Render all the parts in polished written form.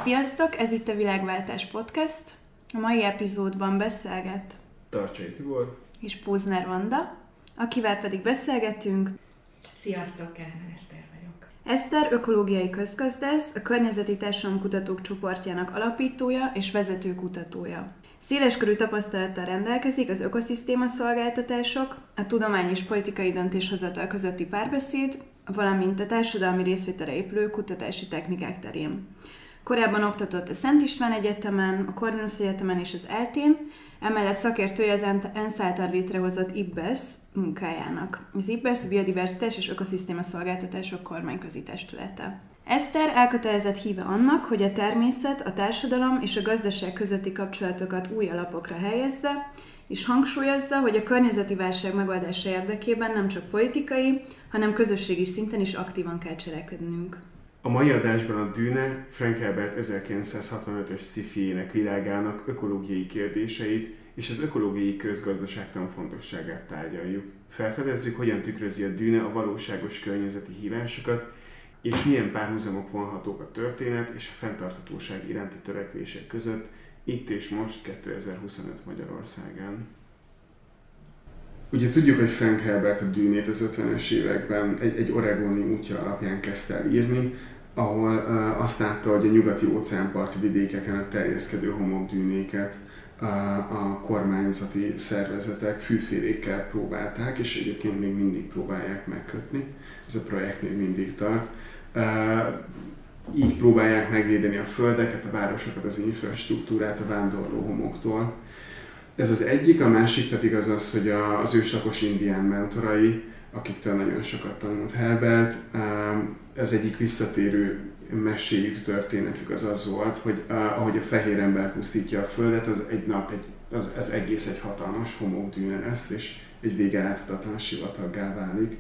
Sziasztok! Ez itt a Világváltás Podcast. A mai epizódban beszélget Tarcsai Tibor és Pózner Vanda, akivel pedig beszélgetünk. Sziasztok! Kelemen Eszter vagyok. Eszter ökológiai közgazdász, a Környezeti Társadalomkutatók csoportjának alapítója és vezető kutatója. Széleskörű tapasztalattal rendelkezik az ökoszisztéma szolgáltatások, a tudomány és politikai döntéshozatal közötti párbeszéd, valamint a társadalmi részvételre épülő kutatási technikák terén. Korábban oktatott a Szent István Egyetemen, a Corvinus Egyetemen és az ELTÉn, emellett szakértője az ENSZ által létrehozott IPBES munkájának. Az IPBES a Biodiverzitás és Ökoszisztéma Szolgáltatások kormányközi testülete. Eszter elkötelezett híve annak, hogy a természet, a társadalom és a gazdaság közötti kapcsolatokat új alapokra helyezze, és hangsúlyozza, hogy a környezeti válság megoldása érdekében nem csak politikai, hanem közösségi szinten is aktívan kell cselekednünk. A mai adásban a Dűne Frank Herbert 1965-ös sci-fi-jének világának ökológiai kérdéseit és az ökológiai közgazdaságtan fontosságát tárgyaljuk. Felfedezzük, hogyan tükrözi a Dűne a valóságos környezeti hívásokat, és milyen párhuzamok vonhatók a történet és a fenntarthatóság iránti törekvések között itt és most 2025 Magyarországán. Ugye tudjuk, hogy Frank Herbert a Dűnét az 50-es években egy oregoni útja alapján kezdte el írni, ahol azt látta, hogy a nyugati óceánparti vidékeken a terjeszkedő homokdűnéket a kormányzati szervezetek fűfélékkel próbálták, és egyébként még mindig próbálják megkötni. Ez a projekt még mindig tart. Így próbálják megvédeni a földeket, a városokat, az infrastruktúrát a vándorló homoktól. Ez az egyik, a másik pedig az, hogy az őslakos indián mentorai, akiktől nagyon sokat tanult Herbert, ez egyik visszatérő meséjük, történetük az volt, hogy ahogy a fehér ember pusztítja a földet, az egy nap az egész egy hatalmas homokdűne lesz, és egy vége láthatatlan sivataggá válik.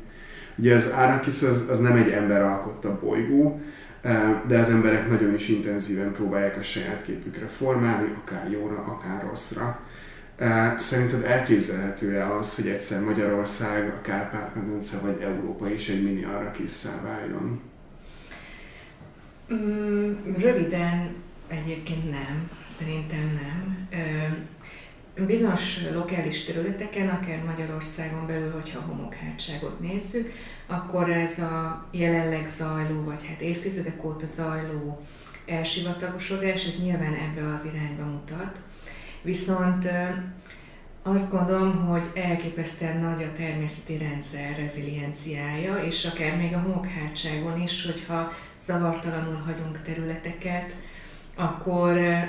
Ugye az Arrakis az nem egy ember alkotta bolygó, de az emberek nagyon is intenzíven próbálják a saját képükre formálni, akár jóra, akár rosszra. Szerinted elképzelhető-e az, hogy egyszer Magyarország, a Kárpát-medence vagy Európa is egy mini Arrakisszá váljon? Röviden egyébként nem, szerintem nem. Bizonyos lokális területeken, akár Magyarországon belül, hogyha a homokhátságot nézzük, akkor ez a jelenleg zajló, vagy hát évtizedek óta zajló elsivatagosodás, ez nyilván ebbe az irányba mutat. Viszont azt gondolom, hogy elképesztően nagy a természeti rendszer rezilienciája, és akár még a homokhátságon is, hogyha zavartalanul hagyunk területeket,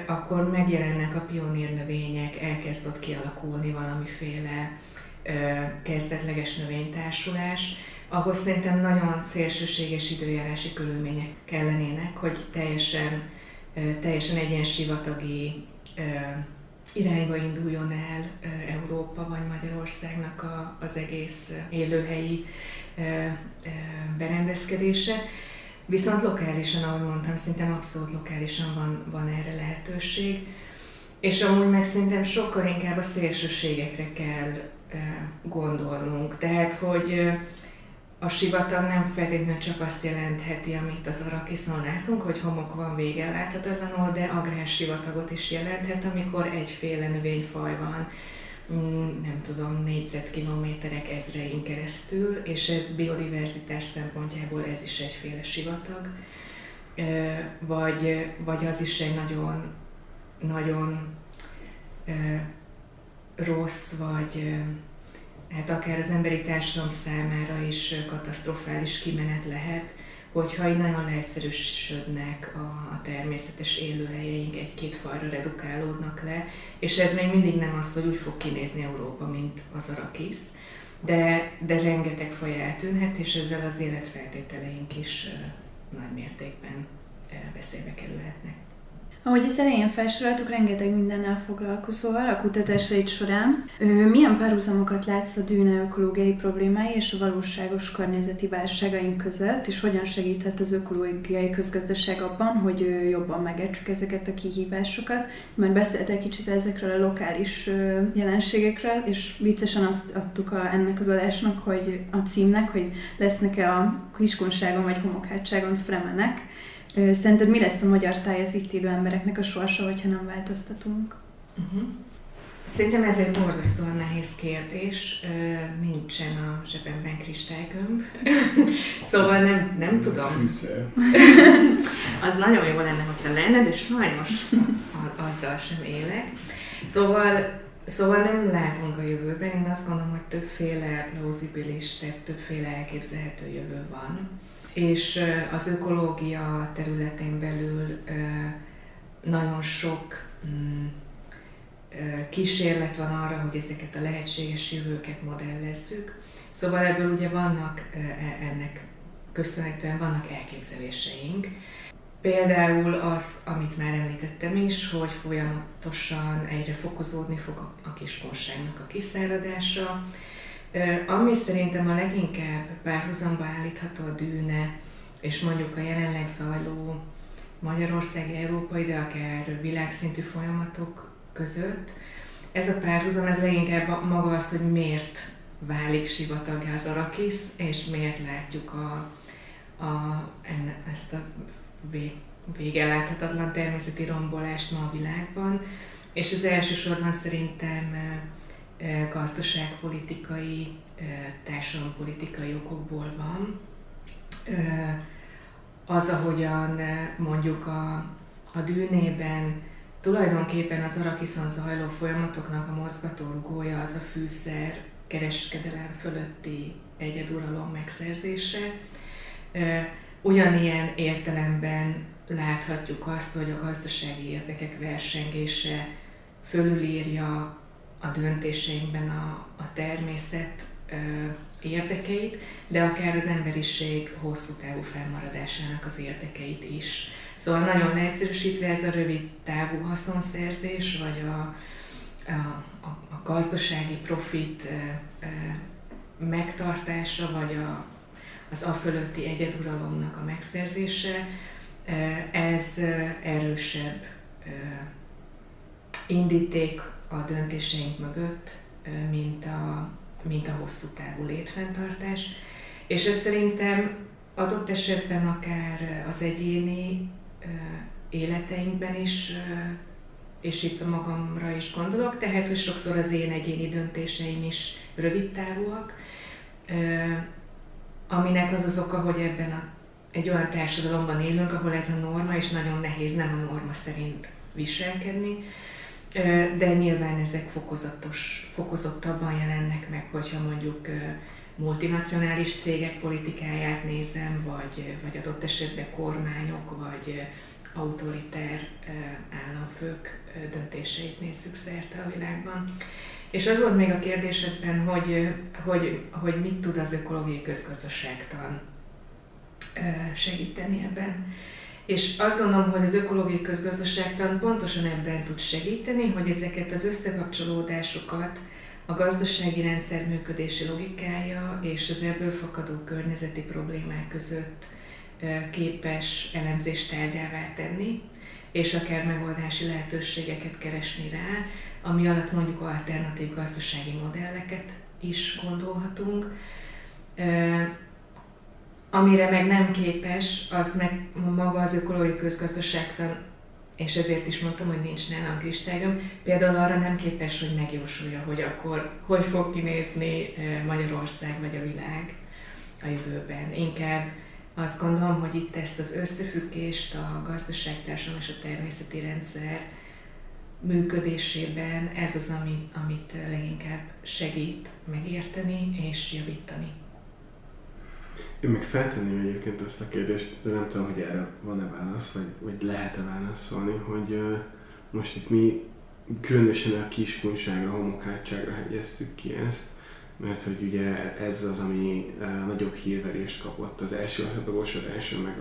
akkor megjelennek a pionírnövények, elkezd ott kialakulni valamiféle kezdetleges növénytársulás, ahhoz szerintem nagyon szélsőséges időjárási körülmények kellenének, hogy teljesen egy ilyen sivatagi irányba induljon el Európa vagy Magyarországnak az egész élőhelyi berendezkedése. Viszont lokálisan, ahogy mondtam, szerintem abszolút lokálisan van erre lehetőség. És amúgy meg szerintem sokkal inkább a szélsőségekre kell gondolnunk. Tehát, hogy a sivatag nem feltétlenül csak azt jelentheti, amit az Arrakiszon látunk, hogy homok van vége láthatatlanul, de agrársivatagot is jelenthet, amikor egyféle növényfaj van, nem tudom, négyzetkilométerek ezrein keresztül, és ez biodiverzitás szempontjából ez is egyféle sivatag, vagy az is egy nagyon rossz, vagy hát akár az emberi társadalom számára is katasztrofális kimenet lehet, hogyha így nagyon leegyszerűsödnek a természetes élőhelyeink, egy-két fajra redukálódnak le, és ez még mindig nem az, hogy úgy fog kinézni Európa, mint az Arrakisz, de rengeteg faj eltűnhet, és ezzel az életfeltételeink is nagy mértékben veszélybe kerülhetnek. Ahogy az elején felsoroltuk, rengeteg mindennel foglalkozol a kutatásaid során. Milyen párhuzamokat látsz a Dűne ökológiai problémái és a valóságos környezeti válságaink között, és hogyan segíthet az ökológiai közgazdaság abban, hogy jobban megértsük ezeket a kihívásokat? Már beszéltél kicsit ezekről a lokális jelenségekről, és viccesen azt adtuk ennek az adásnak, hogy a címnek, hogy lesznek-e a Kiskunságon vagy Homokhátságon fremenek. Szerinted mi lesz a magyar táj az itt élő embereknek a sorsa, hogyha nem változtatunk? Szerintem ez egy borzasztóan nehéz kérdés. Nincsen a zsebemben kristálygömb. Szóval nem tudom. Fűszer. Az nagyon jó lenne, hogyha lenne, de sajnos azzal sem élek. Szóval nem látunk a jövőben. Én azt gondolom, hogy többféle plauzibilis, tehát többféle elképzelhető jövő van. És az ökológia területén belül nagyon sok kísérlet van arra, hogy ezeket a lehetséges jövőket modellezzük. Szóval ebből ugye vannak, ennek köszönhetően vannak elképzeléseink. Például az, amit már említettem is, hogy folyamatosan egyre fokozódni fog a kiskorságnak a kiszáradása, ami szerintem a leginkább párhuzamba állítható a dűne, és mondjuk a jelenleg zajló magyarországi, európai, de akár világszintű folyamatok között. Ez a párhuzam, ez leginkább maga az, hogy miért válik sivataggá az Arakisz, és miért látjuk ezt a végelláthatatlan természeti rombolást ma a világban. És ez elsősorban szerintem gazdaságpolitikai, társadalompolitikai okokból van. Az, ahogyan mondjuk a dűnében tulajdonképpen az Arakiszon zajló folyamatoknak a mozgatórugója az a fűszer kereskedelem fölötti egyeduralom megszerzése. Ugyanilyen értelemben láthatjuk azt, hogy a gazdasági érdekek versengése fölülírja a döntéseinkben a természet érdekeit, de akár az emberiség hosszú távú fennmaradásának az érdekeit is. Szóval nagyon leegyszerűsítve ez a rövid távú haszonszerzés, vagy a gazdasági profit megtartása, vagy az afölötti egyeduralomnak a megszerzése, ez erősebb indíték a döntéseink mögött, mint a hosszú távú létfenntartás. És ez szerintem adott esetben akár az egyéni életeinkben is, és itt magamra is gondolok, tehát hogy sokszor az én egyéni döntéseim is rövidtávúak, aminek az az oka, hogy ebben egy olyan társadalomban élünk, ahol ez a norma, és nagyon nehéz nem a norma szerint viselkedni, de nyilván ezek fokozottabban jelennek meg, hogyha mondjuk multinacionális cégek politikáját nézem, vagy adott esetben kormányok, vagy autoritár államfők döntéseit nézzük szerte a világban. És az volt még a kérdésedben, hogy mit tud az ökológiai közgazdaságtan segíteni ebben. És azt gondolom, hogy az ökológiai közgazdaságtan pontosan ebben tud segíteni, hogy ezeket az összekapcsolódásokat a gazdasági rendszer működési logikája és az ebből fakadó környezeti problémák között képes elemzéstárgyává tenni, és akár megoldási lehetőségeket keresni rá, ami alatt mondjuk alternatív gazdasági modelleket is gondolhatunk. Amire meg nem képes, az meg maga az ökológiai közgazdaságtan, és ezért is mondtam, hogy nincs nálam kristálygömb, például arra nem képes, hogy megjósolja, hogy akkor hogy fog kinézni Magyarország vagy a világ a jövőben. Inkább azt gondolom, hogy itt ezt az összefüggést a gazdaságtársadalom és a természeti rendszer működésében ez az, amit leginkább segít megérteni és javítani. Én meg feltenném egyébként ezt a kérdést, de nem tudom, hogy erre van-e válasz, vagy lehet-e válaszolni, hogy most itt mi különösen a kiskunságra, homokhátságra hegyeztük ki ezt, mert hogy ugye ez az, ami nagyobb hírverést kapott az első adagosodáson, meg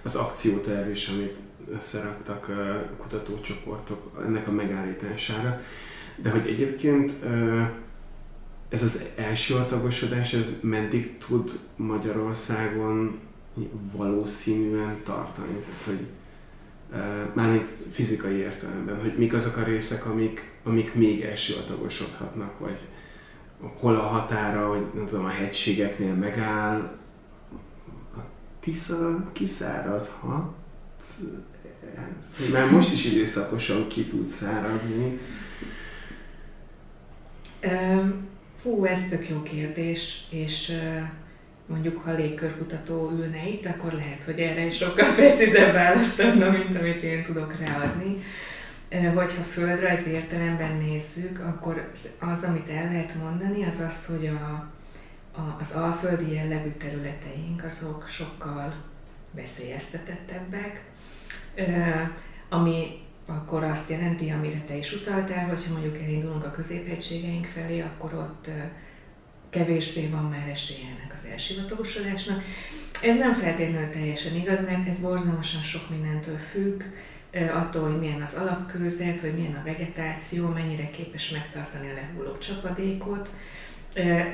az akcióterv is, amit összeraktak kutatócsoportok ennek a megállítására. De hogy egyébként ez az elsivatagosodás, ez meddig tud Magyarországon valószínűen tartani? Tehát, hogy mármint fizikai értelemben, hogy mik azok a részek, amik még elsivatagosodhatnak, vagy hol a határa, hogy nem tudom, a hegységeknél megáll, a Tisza kiszárad, ha? már most is időszakosan ki tud száradni. Ez tök jó kérdés, és mondjuk ha légkörkutató ülne itt, akkor lehet, hogy erre sokkal precízebb választ adna, mint amit én tudok ráadni. Hogyha földrajzi értelemben nézzük, akkor az, amit el lehet mondani, az az, hogy az alföldi jellegű területeink azok sokkal veszélyeztetettebbek, ami akkor azt jelenti, amire te is utaltál, hogyha mondjuk elindulunk a középhegységeink felé, akkor ott kevésbé van már esélye ennek az elsivatagosodásnak. Ez nem feltétlenül teljesen igaz, mert ez borzalmasan sok mindentől függ, attól, hogy milyen az alapkőzet, hogy milyen a vegetáció, mennyire képes megtartani a lehulló csapadékot,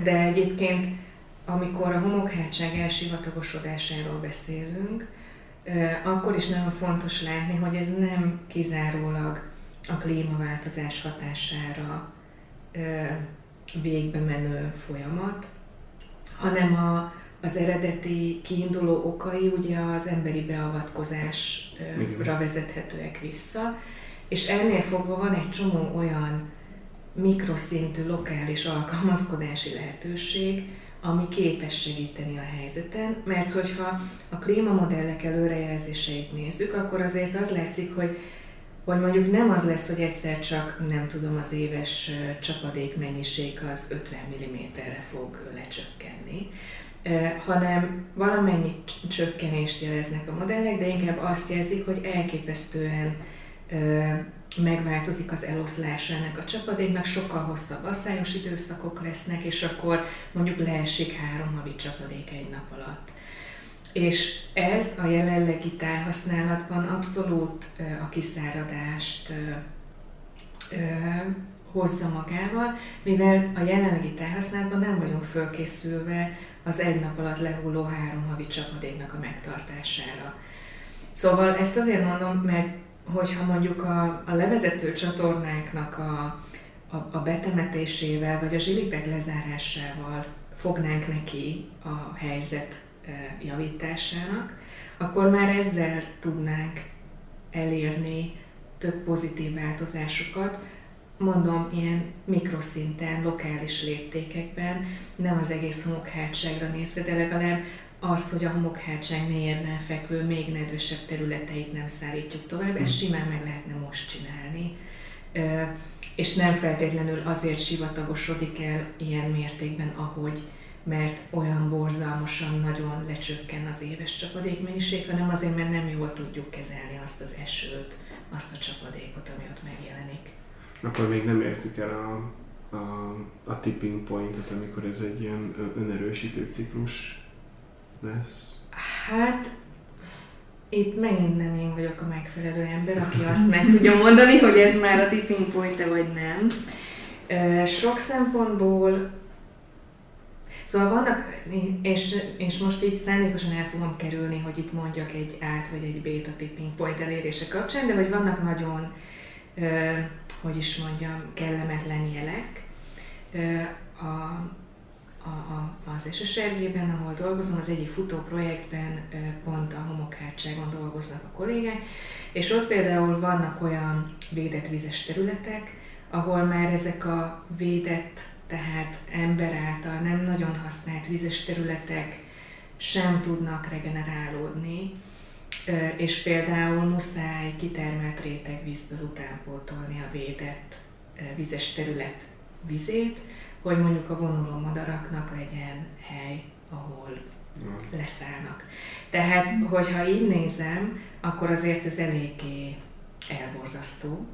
de egyébként amikor a homokhátság elsivatagosodásáról beszélünk, akkor is nagyon fontos látni, hogy ez nem kizárólag a klímaváltozás hatására végbe menő folyamat, hanem az eredeti kiinduló okai ugye az emberi beavatkozásra vezethetőek vissza, és ennél fogva van egy csomó olyan mikroszintű, lokális alkalmazkodási lehetőség, ami képes segíteni a helyzeten, mert hogyha a klímamodellek előrejelzéseit nézzük, akkor azért az látszik, hogy mondjuk nem az lesz, hogy egyszer csak, nem tudom, az éves csapadék mennyiség az 50 mm-re fog lecsökkenni, hanem valamennyi csökkenést jeleznek a modellek, de inkább azt jelzik, hogy elképesztően megváltozik az eloszlása ennek a csapadéknak, sokkal hosszabb asszályos időszakok lesznek, és akkor mondjuk leesik 3 havi csapadék egy nap alatt. És ez a jelenlegi tájhasználatban abszolút a kiszáradást hozza magával, mivel a jelenlegi tájhasználatban nem vagyunk fölkészülve az egy nap alatt lehulló 3 havi csapadéknak a megtartására. Szóval ezt azért mondom, mert hogyha mondjuk a levezető csatornáknak a betemetésével, vagy a zsilipeg lezárásával fognánk neki a helyzet javításának, akkor már ezzel tudnánk elérni több pozitív változásokat, mondom, ilyen mikroszinten, lokális léptékekben, nem az egész homokhátságra nézve, de legalább az, hogy a homokhátság mélyebben fekvő, még nedvesebb területeit nem szárítjuk tovább, ezt simán meg lehetne most csinálni. És nem feltétlenül azért sivatagosodik el ilyen mértékben, ahogy, mert olyan borzalmasan nagyon lecsökken az éves csapadékmennyiség, hanem azért, mert nem jól tudjuk kezelni azt az esőt, azt a csapadékot, ami ott megjelenik. Akkor még nem értük el a tipping pointot, amikor ez egy ilyen önerősítő ciklus lesz? Hát, itt megint nem én vagyok a megfelelő ember, aki azt meg tudja mondani, hogy ez már a tipping point-e vagy nem. Sok szempontból, szóval vannak, és most így szándékosan el fogom kerülni, hogy itt mondjak egy A-t vagy egy B-t a tipping point elérése kapcsán, de hogy vannak nagyon, hogy is mondjam, kellemetlen jelek. Az SSRG-ben, ahol dolgozom, az egyik futóprojektben pont a homokhátságon dolgoznak a kollégák, és ott például vannak olyan védett vizes területek, ahol már ezek a védett, tehát ember által nem nagyon használt vizes területek sem tudnak regenerálódni, és például muszáj kitermelt rétegvízből utánpótolni a védett vizes terület vizét, hogy mondjuk a vonuló madaraknak legyen hely, ahol leszállnak. Tehát, hogyha így nézem, akkor azért ez eléggé elborzasztó.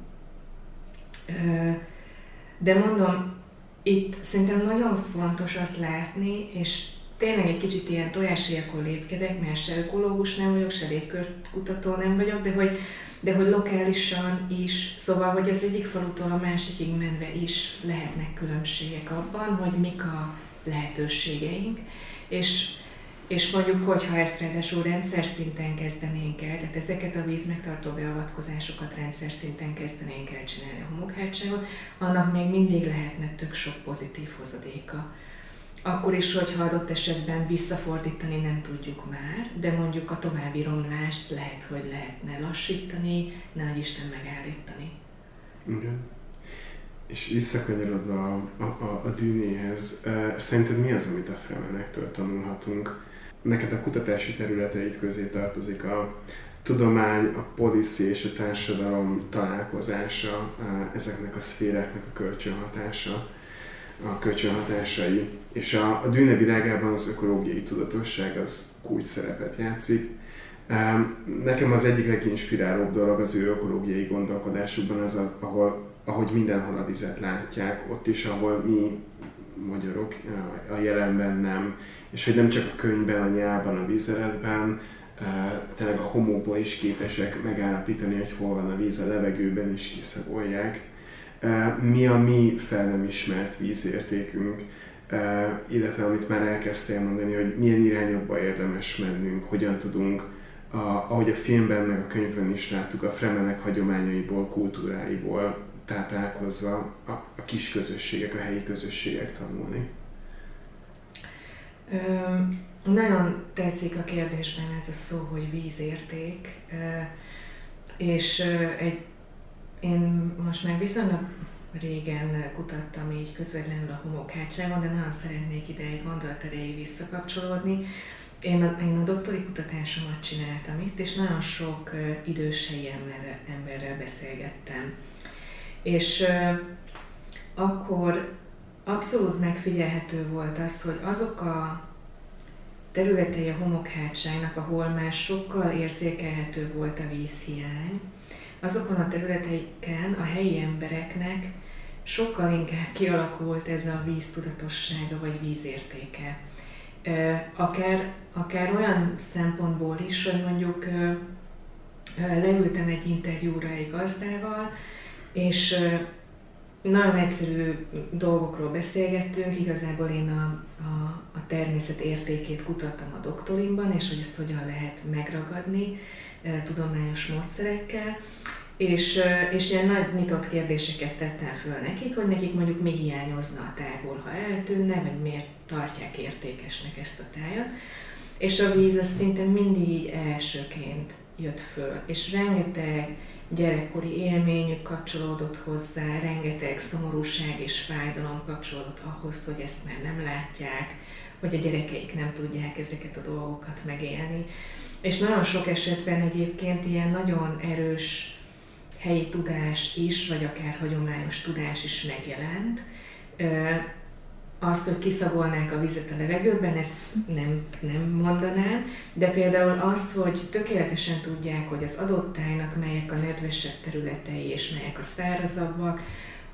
De mondom, itt szerintem nagyon fontos azt látni, és tényleg egy kicsit ilyen tojáshéjakon lépkedek, mert se ökológus nem vagyok, se légkörkutató nem vagyok, de hogy lokálisan is, szóval, hogy az egyik falutól a másikig menve is lehetnek különbségek abban, hogy mik a lehetőségeink, és mondjuk, hogyha ezt ráadásul rendszer szinten kezdenénk el, tehát ezeket a vízmegtartó beavatkozásokat rendszer szinten kezdenénk el csinálni a homokhátságon, annak még mindig lehetne tök sok pozitív hozadéka. akkor is, hogyha adott esetben visszafordítani nem tudjuk már, de mondjuk a további romlást lehet, hogy lehetne lassítani, nehogy Isten megállítani. Igen. És visszakanyarodva a dűnéhez, szerinted mi az, amit a Fremenektől tanulhatunk? Neked a kutatási területeid közé tartozik a tudomány, a policy és a társadalom találkozása, ezeknek a szféráknak a kölcsönhatásai. És a dűne világában az ökológiai tudatosság az kulcs szerepet játszik. Nekem az egyik leginspirálóbb dolog az ő ökológiai gondolkodásukban az, ahogy mindenhol a vizet látják, ott is, ahol mi magyarok a jelenben nem, és hogy nem csak a könyvben, a nyelvben, a vízeletben, tényleg a homokból is képesek megállapítani, hogy hol van a víz a levegőben, és kiszagolják. Mi a mi fel nem ismert vízértékünk, illetve amit már elkezdtél mondani, hogy milyen irányokba érdemes mennünk, hogyan tudunk, ahogy a filmben meg a könyvben is láttuk, a Fremenek hagyományaiból, kultúráiból táplálkozva a kis közösségek, a helyi közösségek tanulni. Nagyon tetszik a kérdésben ez a szó, hogy vízérték, és én most már viszonylag régen kutattam így közvetlenül a homokhátságon, de nagyon szeretnék ide egy gondolat erejéig visszakapcsolódni. Én a doktori kutatásomat csináltam itt, és nagyon sok idős helyi emberrel beszélgettem. És akkor abszolút megfigyelhető volt az, hogy azok a területei a homokhátságnak, ahol már sokkal érzékelhetőbb volt a vízhiány, azokon a területeiken a helyi embereknek sokkal inkább kialakult ez a víztudatossága vagy vízértéke. Akár olyan szempontból is, hogy mondjuk leültem egy interjúra egy gazdával, és nagyon egyszerű dolgokról beszélgettünk, igazából én a természet értékét kutattam a doktorimban, és hogy ezt hogyan lehet megragadni tudományos módszerekkel, és ilyen nagy nyitott kérdéseket tettem föl nekik, hogy nekik mondjuk mi hiányozna a tájból, ha eltűnne, vagy miért tartják értékesnek ezt a tájat. És a víz az szinte mindig így elsőként jött föl, és rengeteg gyerekkori élményük kapcsolódott hozzá, rengeteg szomorúság és fájdalom kapcsolódott ahhoz, hogy ezt már nem látják, hogy a gyerekeik nem tudják ezeket a dolgokat megélni. És nagyon sok esetben egyébként ilyen nagyon erős helyi tudás is, vagy akár hagyományos tudás is megjelent. Azt, hogy kiszagolnák a vizet a levegőben, ezt nem mondanám, de például az, hogy tökéletesen tudják, hogy az adott tájnak melyek a nedvesebb területei és melyek a szárazabbak,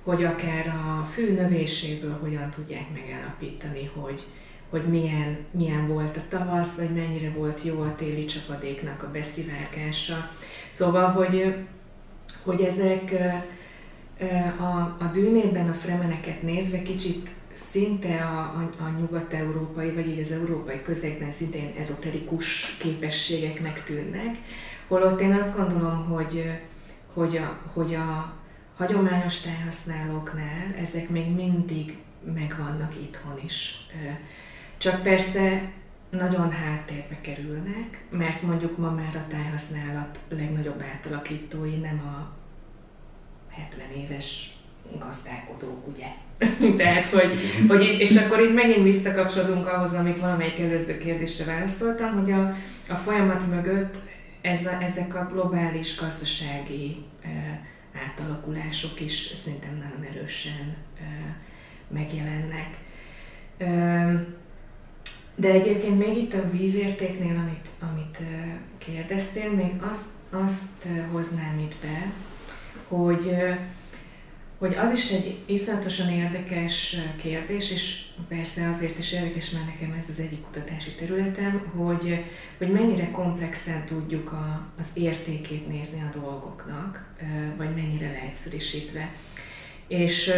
hogy akár a fű növéséből hogyan tudják megállapítani, hogy milyen volt a tavasz, vagy mennyire volt jó a téli csapadéknak a beszivárgása. Szóval, hogy ezek a dűnében a fremeneket nézve kicsit szinte a nyugat-európai, vagy így az európai közegben szintén ezoterikus képességeknek tűnnek, holott én azt gondolom, hogy a hagyományos tájhasználóknál ezek még mindig megvannak itthon is. Csak persze nagyon háttérbe kerülnek, mert mondjuk ma már a tájhasználat legnagyobb átalakítói nem a 70 éves gazdálkodók, ugye? Tehát, és akkor itt megint visszakapcsolódunk ahhoz, amit valamelyik előző kérdésre válaszoltam, hogy a folyamat mögött ezek a globális gazdasági átalakulások is szerintem nagyon erősen megjelennek. De egyébként még itt a vízértéknél, amit kérdeztél, még azt hoznám itt be, hogy az is egy iszonyatosan érdekes kérdés, és persze azért is érdekes, mert nekem ez az egyik kutatási területem, hogy mennyire komplexen tudjuk az értékét nézni a dolgoknak, vagy mennyire leegyszerűsítve. És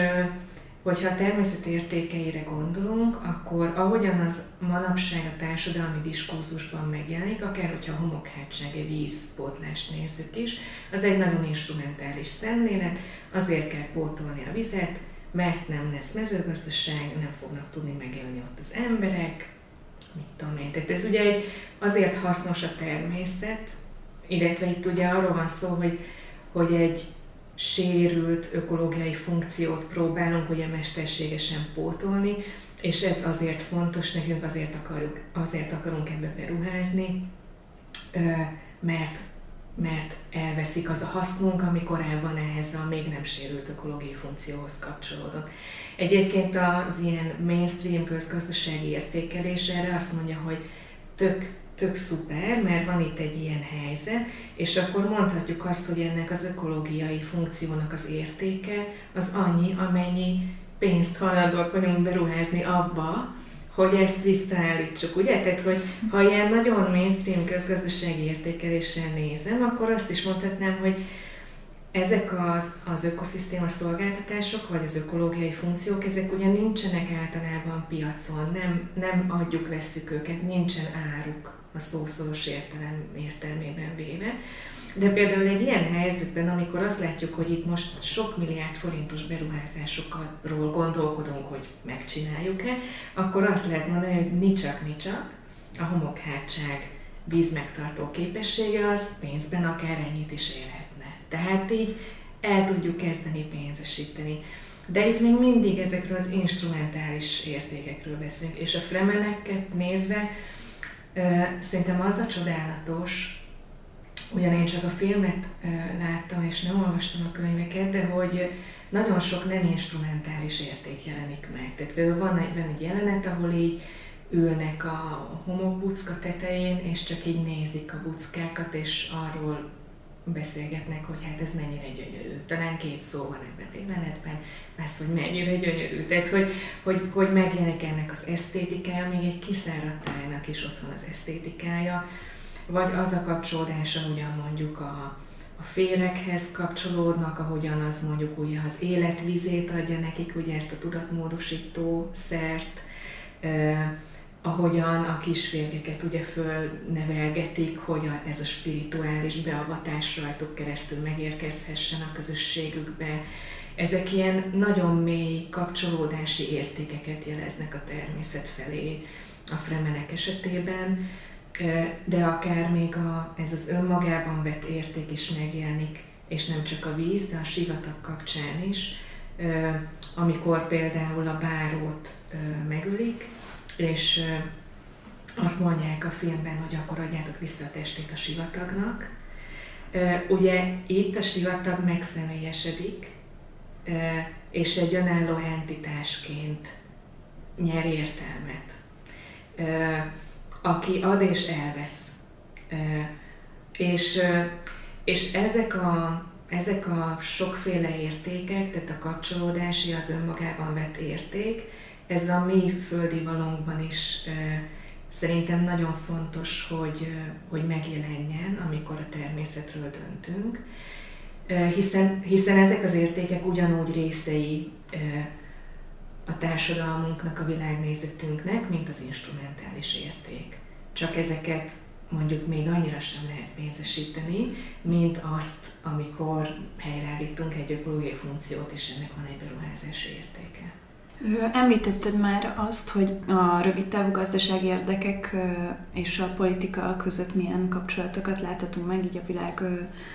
hogyha a természet értékeire gondolunk, akkor ahogyan az manapság a társadalmi diskurzusban megjelenik, akár hogyha a homokhátsági vízpótlást nézzük is, az egy nagyon instrumentális szemlélet, azért kell pótolni a vizet, mert nem lesz mezőgazdaság, nem fognak tudni megélni ott az emberek, mit tudom én. Tehát ez ugye azért hasznos a természet, illetve itt ugye arról van szó, hogy egy sérült ökológiai funkciót próbálunk ugye mesterségesen pótolni, és ez azért fontos nekünk, azért akarunk ebbe beruházni, mert elveszik az a hasznunk, ami korábban ehhez a még nem sérült ökológiai funkcióhoz kapcsolódott. Egyébként az ilyen mainstream közgazdasági értékelés erre azt mondja, hogy tök szuper, mert van itt egy ilyen helyzet, és akkor mondhatjuk azt, hogy ennek az ökológiai funkciónak az értéke az annyi, amennyi pénzt hajlandóak vagyunk beruházni abba, hogy ezt visszaállítsuk, ugye? Tehát, hogy ha ilyen nagyon mainstream közgazdasági értékeléssel nézem, akkor azt is mondhatnám, hogy ezek az ökoszisztéma szolgáltatások, vagy az ökológiai funkciók, ezek ugye nincsenek általában piacon, nem adjuk-vesszük őket, nincsen áruk a szószoros értelmében véve. De például egy ilyen helyzetben, amikor azt látjuk, hogy itt most sok milliárd forintos beruházásokról gondolkodunk, hogy megcsináljuk-e, akkor azt lehet mondani, hogy nicsak, a homokhátság vízmegtartó képessége az pénzben akár ennyit is érhetne. Tehát így el tudjuk kezdeni pénzesíteni. De itt még mindig ezekről az instrumentális értékekről beszélünk, és a Fremeneket nézve szerintem az a csodálatos, ugyan én csak a filmet láttam, és nem olvastam a könyveket, de hogy nagyon sok nem instrumentális érték jelenik meg. Tehát például van egy jelenet, ahol így ülnek a homokbucka tetején, és csak így nézik a buckákat, és arról beszélgetnek, hogy hát ez mennyire gyönyörű. Talán 2 szó van ebben a jelenetben, az, hogy mennyire gyönyörű. Tehát, hogy megjelenik ennek az esztétikája, még egy kiszáradt tájnak is ott van az esztétikája, vagy az a kapcsolódása, ugyan mondjuk a férekhez kapcsolódnak, ahogyan az mondjuk ugye az életvizét adja nekik, ugye ezt a tudatmódosító szert, ahogyan a kisférgeket ugye fölnevelgetik, hogy ez a spirituális beavatás rajtuk keresztül megérkezhessen a közösségükbe. Ezek ilyen nagyon mély kapcsolódási értékeket jeleznek a természet felé a Fremenek esetében, de akár még ez az önmagában vett érték is megjelenik, és nem csak a víz, de a sivatag kapcsán is, amikor például a bárót megölik, és azt mondják a filmben, hogy akkor adjátok vissza a testét a sivatagnak. Ugye itt a sivatag megszemélyesedik, és egy önálló entitásként nyer értelmet, aki ad és elvesz. És ezek a sokféle értékek, tehát a kapcsolódási, az önmagában vett érték, ez a mi földi valónkban is szerintem nagyon fontos, hogy megjelenjen, amikor a természetről döntünk, hiszen ezek az értékek ugyanúgy részei a társadalmunknak, a világnézetünknek, mint az instrumentális érték. Csak ezeket mondjuk még annyira sem lehet pénzesíteni, mint azt, amikor helyreállítunk egy ökológiai funkciót, és ennek van egy beruházási értéke. Említetted már azt, hogy a rövidtávú gazdasági érdekek és a politika között milyen kapcsolatokat láthatunk meg így a világ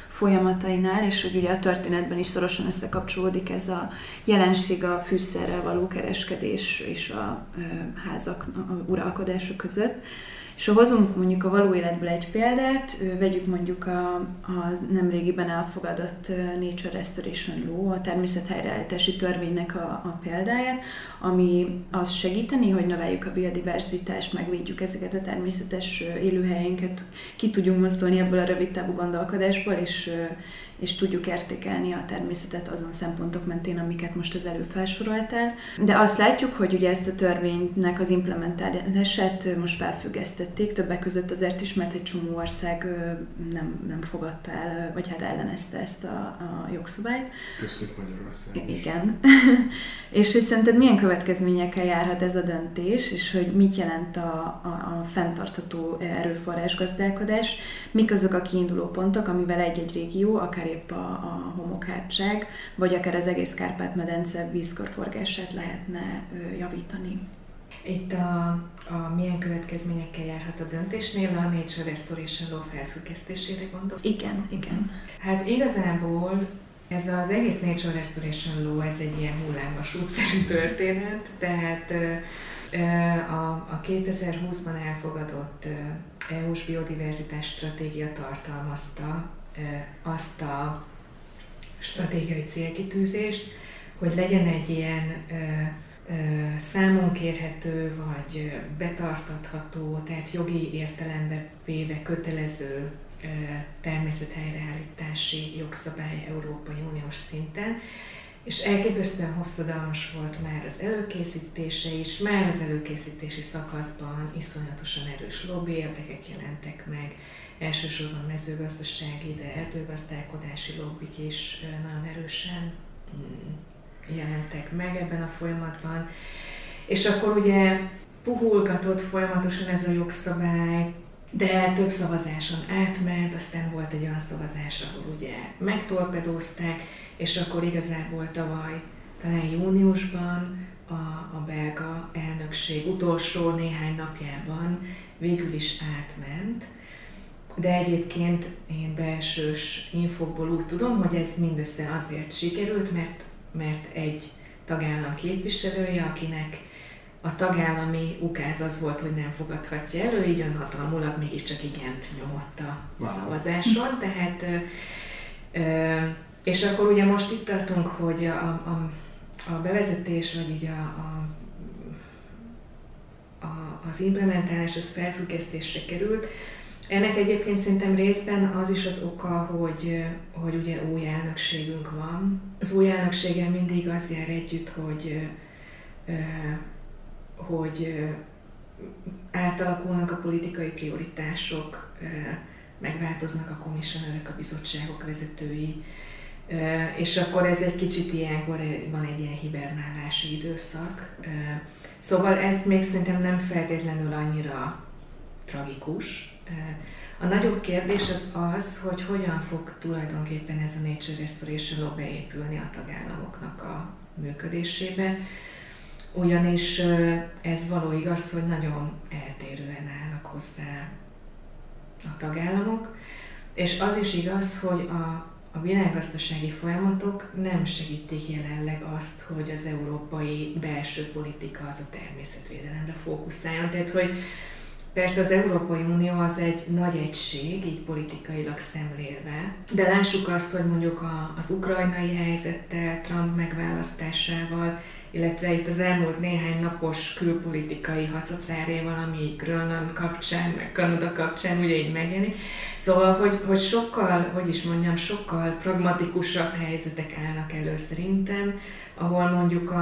folyamatainál, és hogy ugye a történetben is szorosan összekapcsolódik ez a jelenség a fűszerrel való kereskedés és a házak uralkodása között. És ha hozunk mondjuk a való életből egy példát, vegyük mondjuk a nemrégiben elfogadott Nature Restoration Law, a természethelyreállítási törvénynek a példáját, ami azt segíteni, hogy növeljük a biodiverzitást, megvédjük ezeket a természetes élőhelyeinket, ki tudjunk mozdulni ebből a rövidtávú gondolkodásból, és tudjuk értékelni a természetet azon szempontok mentén, amiket most az előbb felsoroltál. De azt látjuk, hogy ugye ezt a törvénynek az implementálását most felfüggesztették, többek között azért is, mert egy csomó ország nem fogadta el, vagy hát ellenezte ezt a jogszabályt. Köztük Magyarország is. Igen. És hogy szerinted milyen következményekkel járhat ez a döntés, és hogy mit jelent a fenntartható erőforrás gazdálkodás, mik azok a kiinduló pontok, amivel egy-egy régió, akár épp a homokhátság, vagy akár az egész Kárpát-medence vízkörforgását lehetne javítani. Itt a milyen következményekkel járhat a döntésnél, a Nature Restoration Law felfüggesztésére gondolsz? Igen. Hát igazából ez az egész Nature Restoration Law, ez egy ilyen hullámvasútszerű történet, tehát a 2020-ban elfogadott EU-s biodiverzitás stratégia tartalmazta azt a stratégiai célkitűzést, hogy legyen egy ilyen számon kérhető vagy betartatható, tehát jogi értelembe véve kötelező természethelyreállítási jogszabály Európai Uniós szinten, és elképesztően hosszadalmas volt már az előkészítése is, már az előkészítési szakaszban iszonyatosan erős lobby érdekek jelentek meg, elsősorban mezőgazdasági, de erdőgazdálkodási lobbik is nagyon erősen jelentek meg ebben a folyamatban. És akkor ugye puhulgatott folyamatosan ez a jogszabály, de több szavazáson átment, aztán volt egy olyan szavazás, ahol ugye megtorpedózták, és akkor igazából tavaly, talán júniusban a belga elnökség utolsó néhány napjában végül is átment, de egyébként én belsős infokból úgy tudom, hogy ez mindössze azért sikerült, mert egy tagállam képviselője, akinek a tagállami ukáz az volt, hogy nem fogadhatja elő, így önhatalmulag mégiscsak igent nyomott a szavazáson. Tehát, és akkor ugye most itt tartunk, hogy a bevezetés, vagy így az implementálás az felfüggesztésre került. Ennek egyébként szerintem részben az is az oka, hogy ugye új elnökségünk van. Az új elnökséggel mindig az jár együtt, hogy átalakulnak a politikai prioritások, megváltoznak a commissionerek, a bizottságok vezetői, és akkor ez egy kicsit ilyenkor van egy ilyen hibernálási időszak. Szóval ez még szerintem nem feltétlenül annyira tragikus. A nagyobb kérdés az, hogy hogyan fog tulajdonképpen ez a Nature Restoration Law beépülni a tagállamoknak a működésébe. Ugyanis ez való igaz, hogy nagyon eltérően állnak hozzá a tagállamok, és az is igaz, hogy a világgazdasági folyamatok nem segítik jelenleg azt, hogy az európai belső politika az a természetvédelemre fókuszáljon. Tehát, hogy persze az Európai Unió az egy nagy egység, így politikailag szemlélve, de lássuk azt, hogy mondjuk az ukrajnai helyzettel, Trump megválasztásával, illetve itt az elmúlt néhány napos külpolitikai hacacáréval, ami így Grönland kapcsán, meg Kanada kapcsán ugye így megjelenik. Szóval, hogy sokkal pragmatikusabb helyzetek állnak elő szerintem, ahol mondjuk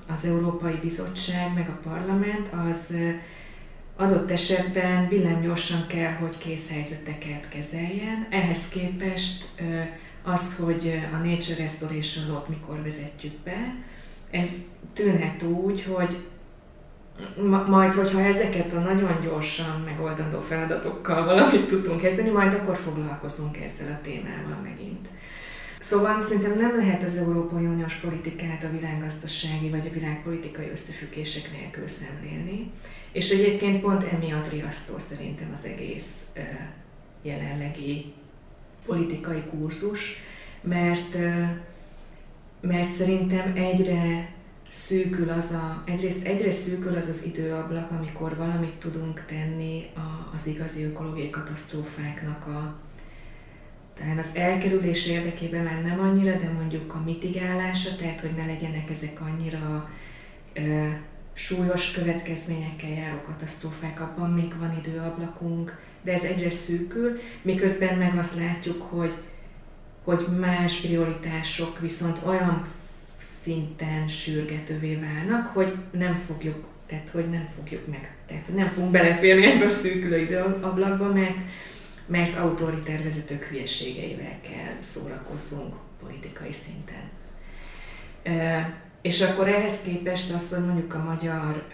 az Európai Bizottság meg a Parlament az adott esetben villámgyorsan kell, hogy készhelyzeteket kezeljen. Ehhez képest az, hogy a Nature Restoration Law-t mikor vezetjük be, ez tűnhet úgy, hogy majd, hogyha ezeket a nagyon gyorsan megoldandó feladatokkal valamit tudunk kezdeni, majd akkor foglalkozunk ezzel a témával megint. Szóval szerintem nem lehet az Európai Uniós politikát a világgazdasági vagy a világpolitikai összefüggések nélkül szemlélni, és egyébként pont emiatt riasztó szerintem az egész jelenlegi politikai kurzus, mert szerintem egyre szűkül az időablak, amikor valamit tudunk tenni az igazi ökológiai katasztrófáknak talán az elkerülés érdekében már nem annyira, de mondjuk a mitigálása, tehát hogy ne legyenek ezek annyira súlyos következményekkel járó katasztrófák, abban még van időablakunk, de ez egyre szűkül, miközben meg azt látjuk, hogy más prioritások viszont olyan szinten sürgetővé válnak, hogy nem fogjuk nem fogunk beleférni ebbe a szűkülő időablakba, mert autoritár vezetők hülyeségeivel kell szórakozzunk politikai szinten. És akkor ehhez képest az, hogy mondjuk a magyar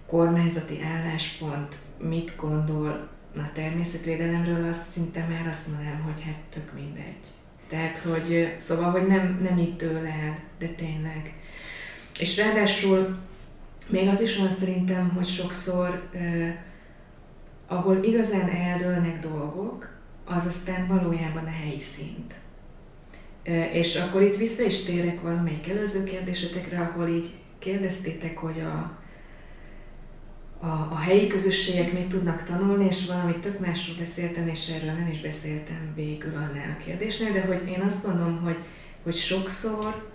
kormányzati álláspont mit gondol a természetvédelemről, azt szinte már azt mondanám, hogy hát tök mindegy. Tehát, hogy szóval, hogy nem itt dől el, de tényleg. És ráadásul még az is van szerintem, hogy sokszor, ahol igazán eldőlnek dolgok, az aztán valójában a helyi szint. És akkor itt vissza is térek valamelyik előző kérdésetekre, ahol így kérdeztétek, hogy a helyi közösségek mit tudnak tanulni, és valamit tök másról beszéltem, és erről nem is beszéltem végül annál a kérdésnél, de hogy én azt mondom, hogy sokszor,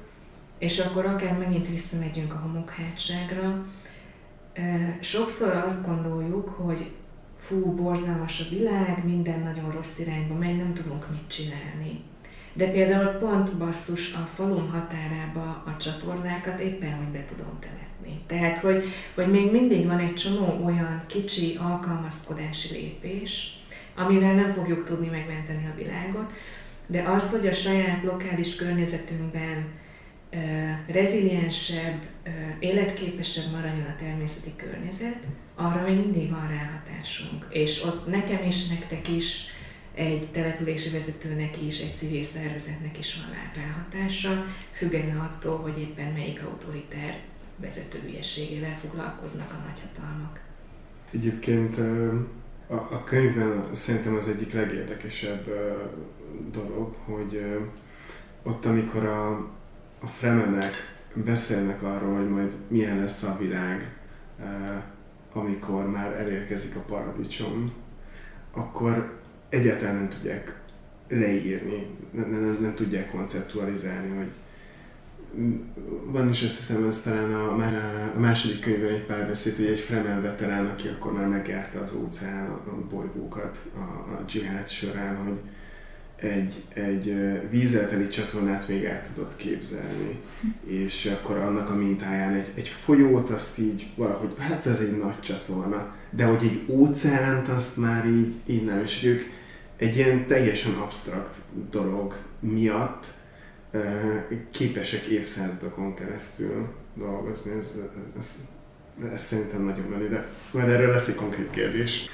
és akkor akár megint visszamegyünk a homokhátságra, sokszor azt gondoljuk, hogy borzalmas a világ, minden nagyon rossz irányba megy, nem tudunk mit csinálni. De például pont basszus a falum határába a csatornákat éppen, hogy be tudom temetni. Tehát, hogy még mindig van egy csomó olyan kicsi alkalmazkodási lépés, amivel nem fogjuk tudni megmenteni a világot, de az, hogy a saját lokális környezetünkben reziliensebb, életképesebb maradjon a természeti környezet, arra még mindig van ráhatásunk. És ott nekem is, nektek is, egy települési vezetőnek is, egy civil szervezetnek is van ráhatása, függetlenül attól, hogy éppen melyik autoritár vezető hülyeségével foglalkoznak a nagyhatalmak. Egyébként a könyvben szerintem az egyik legérdekesebb dolog, hogy ott, amikor a fremenek beszélnek arról, hogy majd milyen lesz a világ, amikor már elérkezik a paradicsom, akkor egyáltalán nem tudják leírni, nem tudják konceptualizálni, hogy van is, azt hiszem, ez talán a második könyvben egy párbeszéd, hogy egy Fremen veterán, aki akkor már megjárta az óceán, a bolygókat a dzsihád során, hogy egy vízzel teli csatornát még el tudott képzelni. És akkor annak a mintáján egy folyót, azt így valahogy, hát ez egy nagy csatorna, de hogy egy óceánt, azt már így nem, és ők egy ilyen teljesen absztrakt dolog miatt képesek évszázadokon keresztül dolgozni. Ez szerintem nagyon menő, de majd erről lesz egy konkrét kérdés.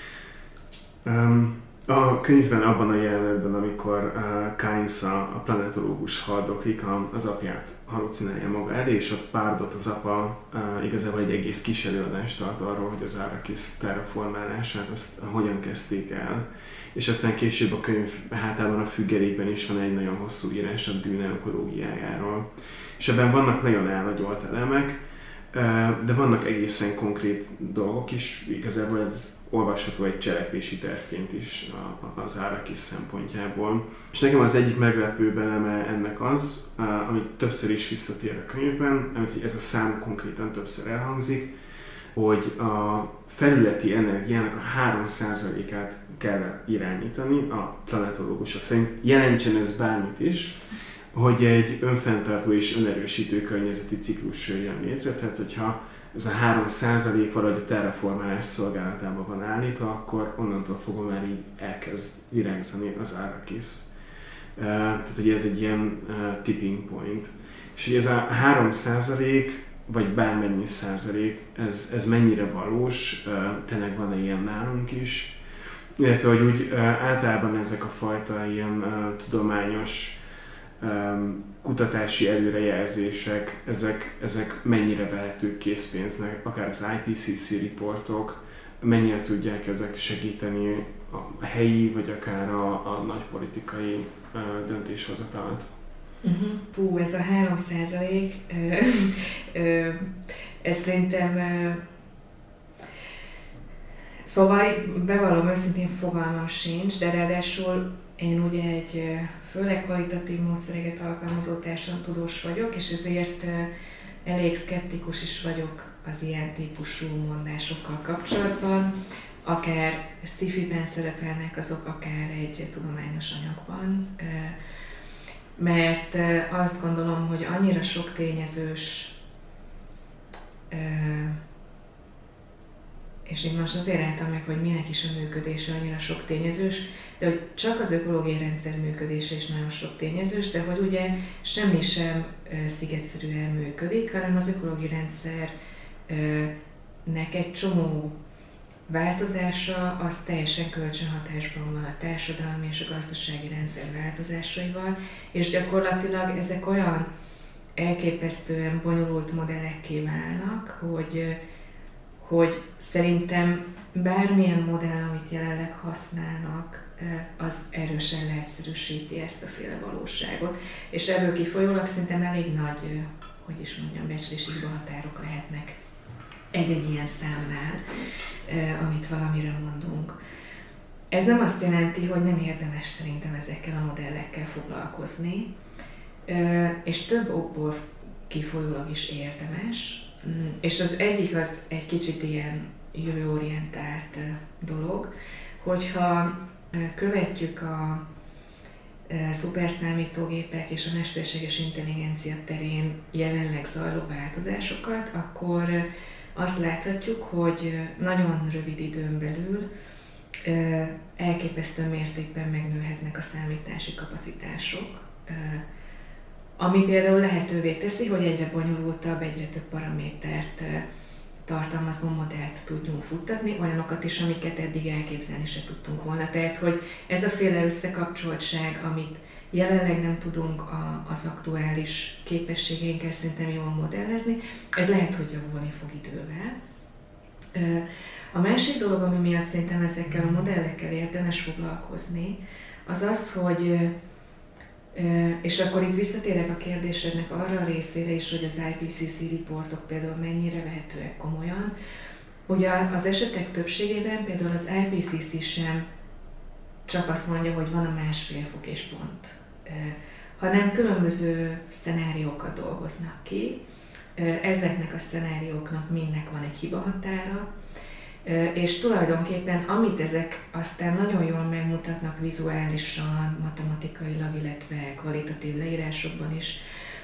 A könyvben, abban a jelenetben, amikor Kainsa, a planetológus haldoklik, az apját halucinálja maga elé, és ott Párdot, az apa igazából egy egész kis előadást tart arról, hogy az Arrakis terraformálását azt hogyan kezdték el. És aztán később a könyv hátában a függelékben is van egy nagyon hosszú írás a Dűne ökológiájáról. És ebben vannak nagyon elnagyolt elemek, de vannak egészen konkrét dolgok is, igazából ez olvasható egy cselekvési tervként is az Arrakis szempontjából. És nekem az egyik meglepőbb eleme ennek az, amit többször is visszatér a könyvben, amit ez a szám konkrétan többször elhangzik, hogy a felületi energiának a 3%-át kell irányítani a planetológusok szerint. Jelentsen ez bármit is, hogy egy önfenntartó és önerősítő környezeti ciklus jön létre, tehát hogyha ez a 3% valahogy a terraformálás szolgálatában van állítva, akkor onnantól fogva már így elkezd virágzani az Arrakis. Tehát, hogy ez egy ilyen tipping point. És hogy ez a 3% vagy bármennyi százalék, ez mennyire valós, tényleg van-e ilyen nálunk is, illetve hogy úgy általában ezek a fajta ilyen tudományos kutatási előrejelzések, ezek mennyire vehetők készpénznek, akár az IPCC riportok, mennyire tudják ezek segíteni a helyi, vagy akár a nagy politikai döntéshozatalt. Ez a 3%, ez szerintem, szóval bevallom őszintén, fogalmam sincs, de ráadásul én ugye egy főleg kvalitatív módszereket alkalmazó társadalomtudós vagyok, és ezért elég szkeptikus is vagyok az ilyen típusú mondásokkal kapcsolatban. Akár sci-fiben szerepelnek azok, akár egy tudományos anyagban. Mert azt gondolom, hogy annyira sok tényezős, és én most azért álltam meg, hogy minek is a működése annyira sok tényezős, de hogy csak az ökológiai rendszer működése is nagyon sok tényezős, de hogy ugye semmi sem szigetszerűen működik, hanem az ökológiai rendszernek egy csomó változása az teljesen kölcsönhatásban van a társadalmi és a gazdasági rendszer változásaival, és gyakorlatilag ezek olyan elképesztően bonyolult modellekké válnak, hogy szerintem bármilyen modell, amit jelenleg használnak, az erősen leegyszerűsíti ezt a féle valóságot. És ebből kifolyólag szerintem elég nagy, becslési hibahatárok lehetnek egy-egy ilyen számnál, amit valamire mondunk. Ez nem azt jelenti, hogy nem érdemes szerintem ezekkel a modellekkel foglalkozni, és több okból kifolyólag is érdemes. És az egyik az egy kicsit ilyen jövőorientált dolog, hogyha követjük a szuperszámítógépek és a mesterséges intelligencia terén jelenleg zajló változásokat, akkor azt láthatjuk, hogy nagyon rövid időn belül elképesztő mértékben megnőhetnek a számítási kapacitások, ami például lehetővé teszi, hogy egyre bonyolultabb, egyre több paramétert tartalmazó modellt tudjunk futtatni, olyanokat is, amiket eddig elképzelni se tudtunk volna. Tehát, hogy ez a féle összekapcsoltság, amit jelenleg nem tudunk az aktuális képességeinkkel szerintem jól modellezni, ez lehet, hogy javulni fog idővel. A másik dolog, ami miatt szerintem ezekkel a modellekkel érdemes foglalkozni, az az, hogy és akkor itt visszatérek a kérdésednek arra a részére is, hogy az IPCC riportok például mennyire vehetőek komolyan. Ugye az esetek többségében például az IPCC sem csak azt mondja, hogy van a 1,5 fok és pont, hanem különböző szenáriókat dolgoznak ki. Ezeknek a szenárióknak mindnek van egy hibahatára, és tulajdonképpen amit ezek aztán nagyon jól megmutatnak vizuálisan, matematikailag, illetve kvalitatív leírásokban is,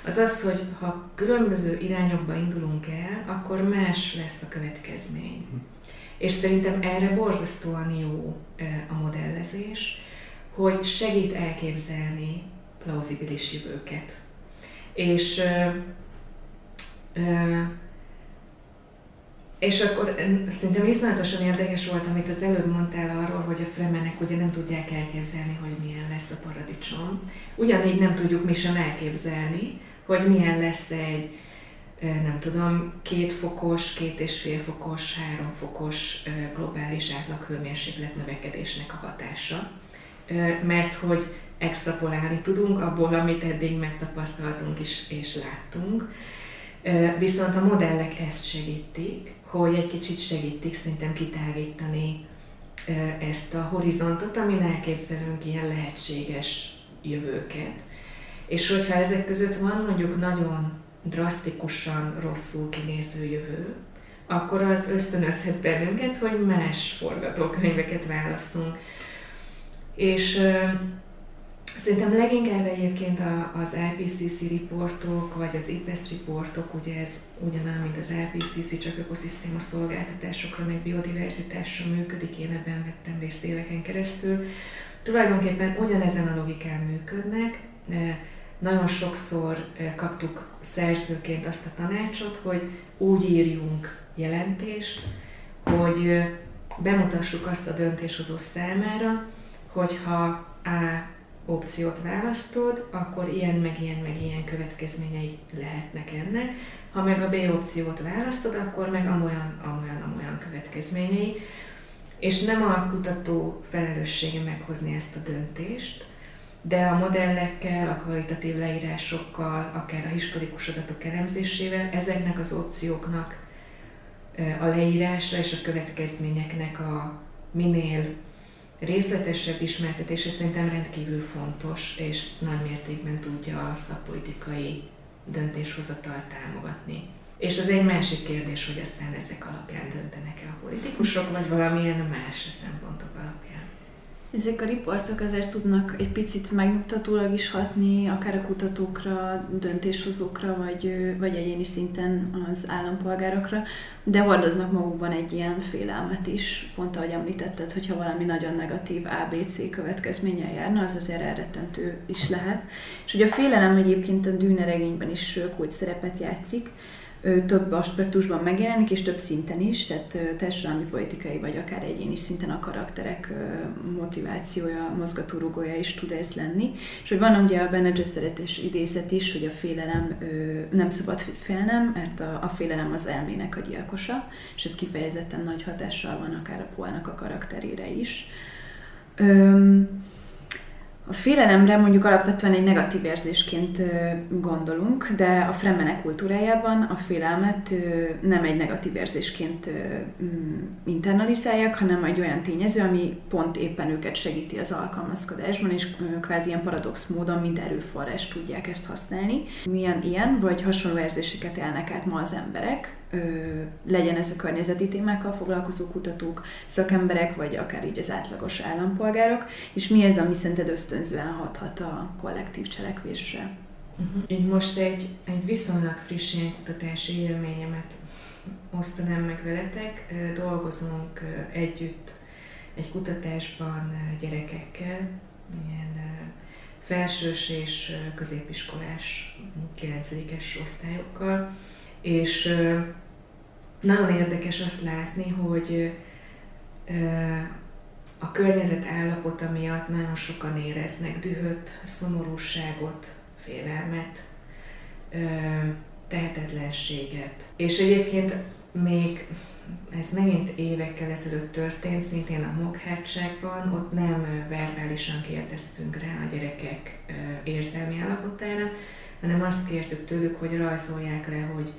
az az, hogy ha különböző irányokba indulunk el, akkor más lesz a következmény. És szerintem erre borzasztóan jó a modellezés, hogy segít elképzelni plauzibilis jövőket. És akkor szerintem iszonyatosan érdekes volt, amit az előbb mondtál arról, hogy a fremenek ugye nem tudják elképzelni, hogy milyen lesz a paradicsom. Ugyanígy nem tudjuk mi sem elképzelni, hogy milyen lesz egy, nem tudom, 2 fokos, 2,5 fokos, 3 fokos globális átlaghőmérséklet növekedésnek a hatása. Mert hogy extrapolálni tudunk abból, amit eddig megtapasztaltunk és láttunk. Viszont a modellek ezt segítik, hogy egy kicsit segítik szerintem kitágítani ezt a horizontot, amin elképzelünk ilyen lehetséges jövőket. És hogyha ezek között van mondjuk nagyon drasztikusan rosszul kinéző jövő, akkor az ösztönözhet bennünket, hogy más forgatókönyveket válasszunk. És szerintem leginkább egyébként az IPCC riportok, vagy az IPBES riportok, ugye ez ugyanolyan, mint az IPCC, csak ökoszisztéma szolgáltatásokra, meg biodiverzitásra működik, én ebben vettem részt éveken keresztül. Tulajdonképpen ugyanezen a logikán működnek. Nagyon sokszor kaptuk szerzőként azt a tanácsot, hogy úgy írjunk jelentést, hogy bemutassuk azt a döntéshozó számára, hogyha A opciót választod, akkor ilyen, meg ilyen, meg ilyen következményei lehetnek ennek. Ha meg a B opciót választod, akkor meg amolyan következményei. És nem a kutató felelőssége meghozni ezt a döntést, de a modellekkel, a kvalitatív leírásokkal, akár a historikus adatok elemzésével ezeknek az opcióknak a leírása és a következményeknek a minél részletesebb ismertetése szerintem rendkívül fontos, és nagy mértékben tudja a szakpolitikai döntéshozatalt támogatni. És az egy másik kérdés, hogy aztán ezek alapján döntenek-e a politikusok, vagy valamilyen más szempontok alapján. Ezek a riportok azért tudnak egy picit megnyugtatólag is hatni, akár a kutatókra, döntéshozókra, vagy egyéni szinten az állampolgárokra, de hordoznak magukban egy ilyen félelmet is, pont ahogy említetted, hogyha valami nagyon negatív ABC következménnyel járna, az azért elrettentő is lehet. És ugye a félelem egyébként a Dűne regényben is kulcs szerepet játszik, több aspektusban megjelenik, és több szinten is, tehát társadalmi, politikai, vagy akár egyéni szinten a karakterek motivációja, mozgatórugója is tud ez lenni. És hogy van ugye a Bene Gesserit idézet is, hogy a félelem nem szabad félnem, mert a félelem az elmének a gyilkosa, és ez kifejezetten nagy hatással van akár a Paulnak a karakterére is. A félelemre mondjuk alapvetően egy negatív érzésként gondolunk, de a Fremmene kultúrájában a félelmet nem egy negatív érzésként internalizálják, hanem egy olyan tényező, ami pont éppen őket segíti az alkalmazkodásban, és kvázi ilyen paradox módon, mint erőforrás tudják ezt használni. Milyen ilyen vagy hasonló érzéseket élnek át ma az emberek, legyen ez a környezeti témákkal foglalkozó kutatók, szakemberek, vagy akár így az átlagos állampolgárok, és mi ez, ami szerinted ösztönzően hathat a kollektív cselekvésre? Így most egy viszonylag friss ilyen kutatási élményemet osztanám meg veletek. Dolgozunk együtt egy kutatásban gyerekekkel, ilyen felsős és középiskolás 9-es osztályokkal, és nagyon érdekes azt látni, hogy a környezet állapota miatt nagyon sokan éreznek dühöt, szomorúságot, félelmet, tehetetlenséget. És egyébként még ez megint évekkel ezelőtt történt, szintén a Moghátságban, ott nem verbálisan kérdeztünk rá a gyerekek érzelmi állapotára, hanem azt kértük tőlük, hogy rajzolják le, hogy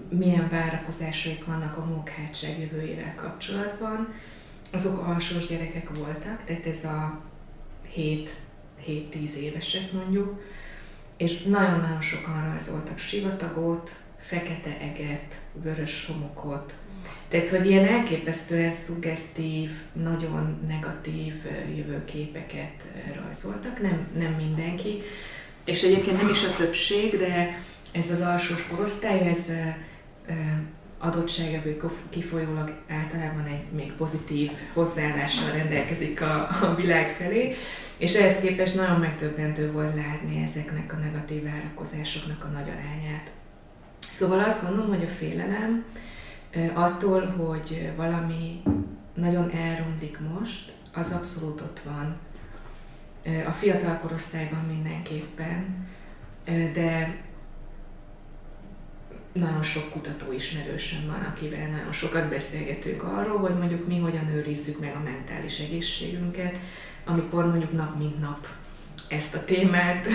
milyen várakozásaik vannak a Moghátság jövőjével kapcsolatban. Azok alsós gyerekek voltak, tehát ez a 7-10 évesek mondjuk, és nagyon-nagyon sokan rajzoltak sivatagot, fekete eget, vörös homokot. Tehát, hogy ilyen elképesztően szuggesztív, nagyon negatív jövőképeket rajzoltak, nem mindenki. És egyébként nem is a többség, de ez az alsós korosztály, ez adottságából kifolyólag általában egy még pozitív hozzáállással rendelkezik a világ felé, és ehhez képest nagyon megdöbbentő volt látni ezeknek a negatív várakozásoknak a nagy arányát. Szóval azt gondolom, hogy a félelem attól, hogy valami nagyon elromlik most, az abszolút ott van. A fiatal korosztályban mindenképpen, de nagyon sok kutató ismerősöm van, akivel nagyon sokat beszélgetünk arról, hogy mondjuk mi hogyan őrizzük meg a mentális egészségünket, amikor mondjuk nap mint nap ezt a témát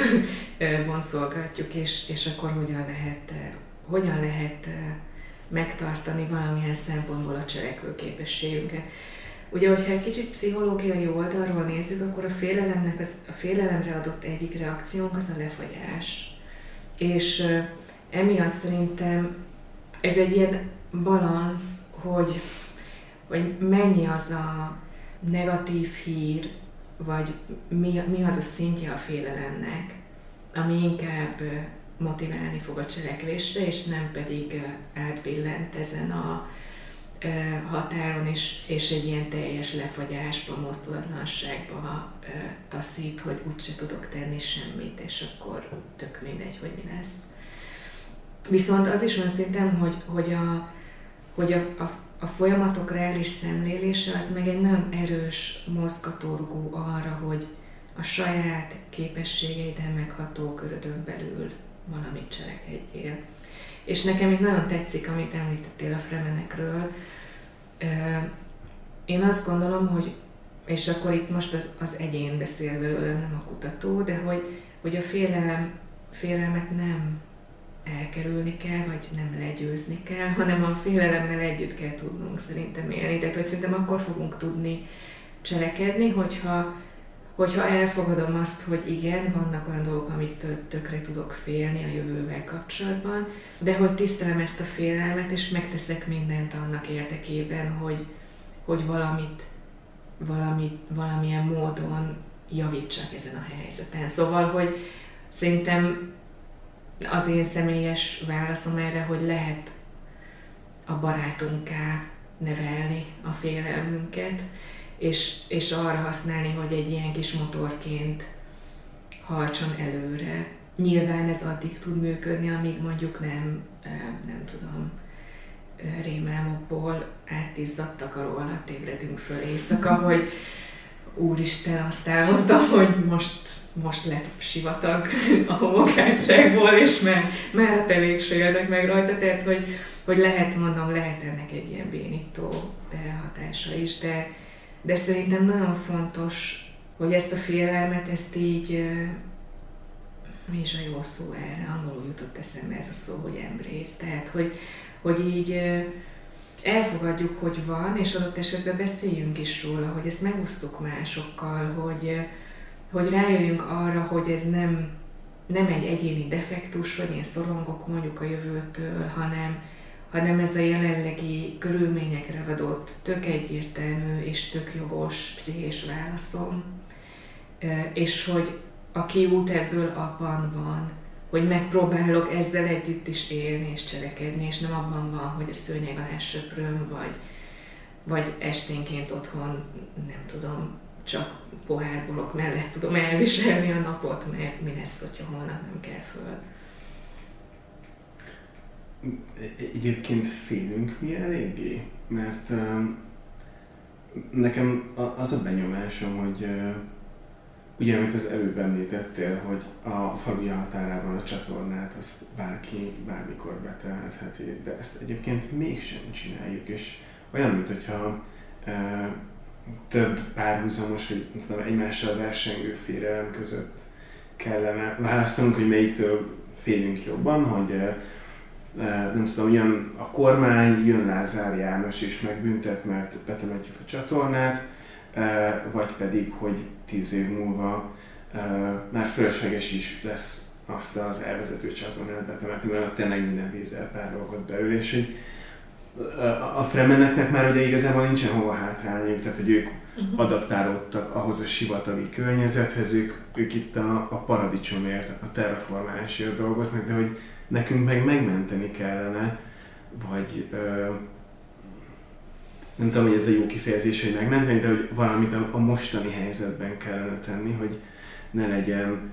boncolgatjuk, és akkor hogyan lehet megtartani valamilyen szempontból a cselekvőképességünket. Ugye, hogyha egy kicsit pszichológiai oldalról nézzük, akkor a félelemre adott egyik reakciónk az a lefagyás. És emiatt szerintem ez egy ilyen balansz, hogy mennyi az a negatív hír, vagy mi az a szintje a félelemnek, ami inkább motiválni fog a cselekvésre, és nem pedig átbillent ezen a határon, és egy ilyen teljes lefagyásba, mozdulatlanságba taszít, hogy úgyse tudok tenni semmit, és akkor tök mindegy, hogy mi lesz. Viszont az is van szinten, hogy a folyamatok reális szemlélése az meg egy nagyon erős mozgatórugó arra, hogy a saját képességeiden megható körödön belül valamit cselekedjél. És nekem itt nagyon tetszik, amit említettél a Fremenekről. Én azt gondolom, hogy, és akkor itt most az egyén beszél belőlem, nem a kutató, de hogy a félelmet nem elkerülni kell, vagy nem legyőzni kell, hanem a félelemmel együtt kell tudnunk szerintem élni. Tehát, hogy szerintem akkor fogunk tudni cselekedni, hogyha elfogadom azt, hogy igen, vannak olyan dolgok, amiktől tökre tudok félni a jövővel kapcsolatban, de hogy tisztelem ezt a félelmet, és megteszek mindent annak érdekében, hogy valamilyen módon javítsak ezen a helyzeten. Szóval, hogy szerintem az én személyes válaszom erre, hogy lehet a barátunká nevelni a félelmünket, és arra használni, hogy egy ilyen kis motorként hajtson előre, nyilván ez addig tud működni, amíg mondjuk nem tudom, rémálmokból átizzadtak alól alatt ébredünk föl éjszaka, hogy úristen, azt elmondtam, hogy most lett sivatag a homokátságból, és már a te végsőjödnek meg rajta, tehát hogy lehet ennek egy ilyen bénító hatása is, de szerintem nagyon fontos, hogy ezt a félelmet, ezt így, mi is a jó szó erre, angolul jutott eszembe ez a szó, hogy embrace, tehát hogy így elfogadjuk, hogy van, és adott esetben beszéljünk is róla, hogy ezt megosszuk másokkal, hogy rájöjjünk arra, hogy ez nem egy egyéni defektus, hogy én szorongok mondjuk a jövőtől, hanem ez a jelenlegi körülményekre adott tök egyértelmű és tök jogos pszichés válaszom, és hogy a kiút ebből abban van, hogy megpróbálok ezzel együtt is élni és cselekedni, és nem abban van, hogy a szőnyeg alá söpröm, vagy esténként otthon, nem tudom, csak pohárbolok mellett tudom elviselni a napot, mert mi lesz, hogyha holnap nem kell föl. Egyébként félünk mi eléggé, mert nekem az a benyomásom, hogy ugye, amit az előbb említettél, hogy a faluja határában a csatornát azt bárki bármikor betelhetheti, de ezt egyébként mégsem csináljuk, és olyan, mintha több párhuzamos, vagy tudom, egymással versengő félelem között kellene választanunk, hogy melyiktől félünk jobban, hogy nem tudom, jön a kormány, jön Lázár János és megbüntet, mert betemetjük a csatornát, vagy pedig, hogy 10 év múlva már fölösleges is lesz azt az elvezető csatornát betemetni, mert tényleg minden víz elpárolgott belőle, és hogy a Fremeneknek már ugye igazából nincsen hova hátrálniuk, tehát hogy ők adaptálódtak ahhoz a sivatagi környezethez, ők itt a paradicsomért, a terraformálásért dolgoznak, de hogy nekünk meg megmenteni kellene, vagy nem tudom, hogy ez a jó kifejezés, hogy megmenteni, de hogy valamit a mostani helyzetben kellene tenni, hogy ne legyen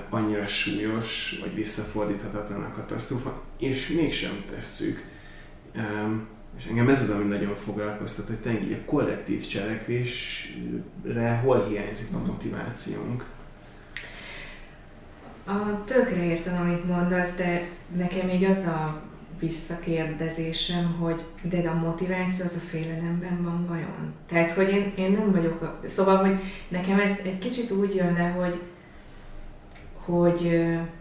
annyira súlyos, vagy visszafordíthatatlan a katasztrófa, és mégsem tesszük. És engem ez az, ami nagyon foglalkoztat, hogy tényleg a kollektív cselekvésre hol hiányzik a motivációnk. Tökre értem, amit mondasz, de nekem így az a visszakérdezésem, hogy de a motiváció az a félelemben van vajon? Tehát, hogy én nem vagyok... Szóval, hogy nekem ez egy kicsit úgy jön le, hogy